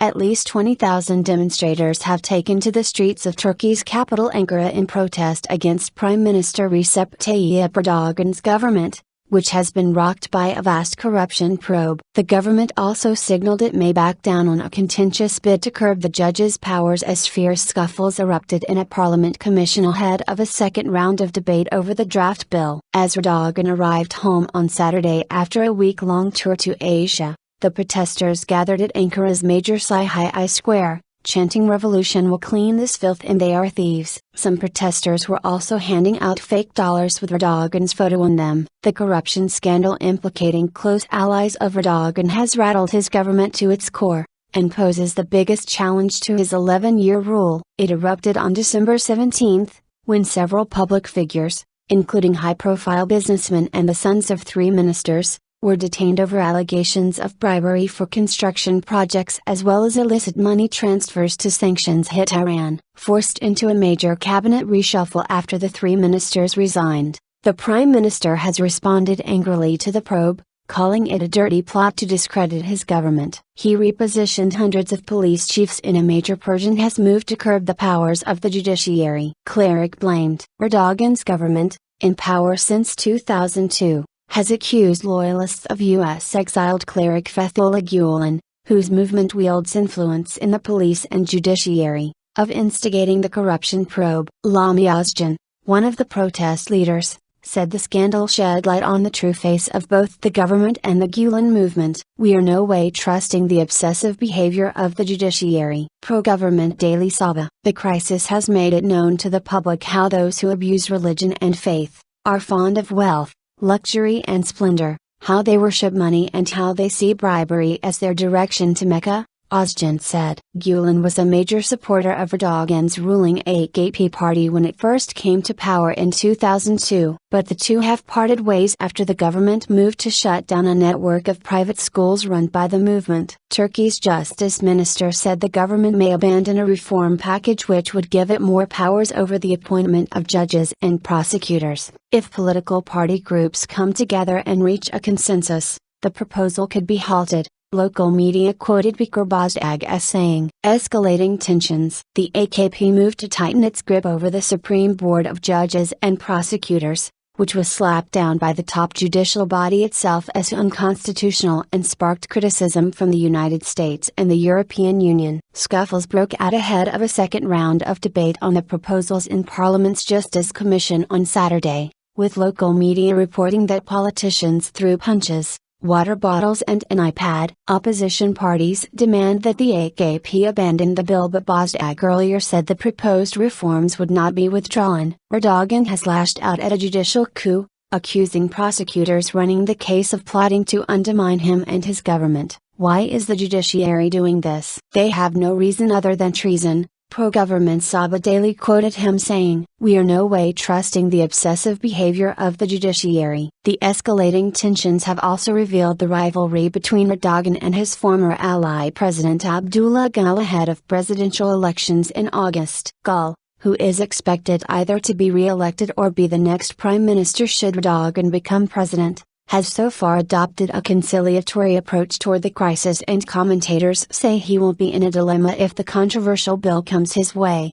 At least 20,000 demonstrators have taken to the streets of Turkey's capital Ankara in protest against Prime Minister Recep Tayyip Erdogan's government, which has been rocked by a vast corruption probe. The government also signaled it may back down on a contentious bid to curb the judge's powers as fierce scuffles erupted in a parliament commission ahead of a second round of debate over the draft bill. As Erdogan arrived home on Saturday after a week-long tour to Asia, the protesters gathered at Ankara's major Sihhiye Square, chanting "Revolution will clean this filth and they are thieves." Some protesters were also handing out fake dollars with Erdogan's photo on them. The corruption scandal implicating close allies of Erdogan has rattled his government to its core, and poses the biggest challenge to his 11-year rule. It erupted on December 17, when several public figures, including high-profile businessmen and the sons of 3 ministers, were detained over allegations of bribery for construction projects as well as illicit money transfers to sanctions-hit Iran. Forced into a major cabinet reshuffle after the 3 ministers resigned, the Prime Minister has responded angrily to the probe, calling it a dirty plot to discredit his government. He repositioned hundreds of police chiefs in a major Persian has moved to curb the powers of the judiciary. Cleric blamed. Erdogan's government, in power since 2002, has accused loyalists of U.S. exiled cleric Fethullah Gulen, whose movement wields influence in the police and judiciary, of instigating the corruption probe. Lami Ozcan, one of the protest leaders, said the scandal shed light on the true face of both the government and the Gulen movement. "We are no way trusting the obsessive behavior of the judiciary." Pro-government Daily Sabah. The crisis has made it known to the public how those who abuse religion and faith, are fond of wealth, luxury and splendor, how they worship money and how they see bribery as their direction to Mecca, Ozcan said. Gulen was a major supporter of Erdogan's ruling AKP party when it first came to power in 2002, but the two have parted ways after the government moved to shut down a network of private schools run by the movement. Turkey's justice minister said the government may abandon a reform package which would give it more powers over the appointment of judges and prosecutors. If political party groups come together and reach a consensus, the proposal could be halted. Local media quoted Speaker Bozdag as saying, "Escalating tensions." The AKP moved to tighten its grip over the Supreme Board of Judges and Prosecutors, which was slapped down by the top judicial body itself as unconstitutional and sparked criticism from the United States and the European Union. Scuffles broke out ahead of a second round of debate on the proposals in Parliament's Justice Commission on Saturday, with local media reporting that politicians threw punches, water bottles and an iPad. Opposition parties demand that the AKP abandon the bill, but Bozdag earlier said the proposed reforms would not be withdrawn. Erdogan has lashed out at a judicial coup, accusing prosecutors running the case of plotting to undermine him and his government. Why is the judiciary doing this? They have no reason other than treason. Pro-government Sabah Daily quoted him saying, "We are no way trusting the obsessive behavior of the judiciary." The escalating tensions have also revealed the rivalry between Erdogan and his former ally President Abdullah Gül ahead of presidential elections in August. Gül, who is expected either to be re-elected or be the next prime minister should Erdogan become president, has so far adopted a conciliatory approach toward the crisis, and commentators say he will be in a dilemma if the controversial bill comes his way.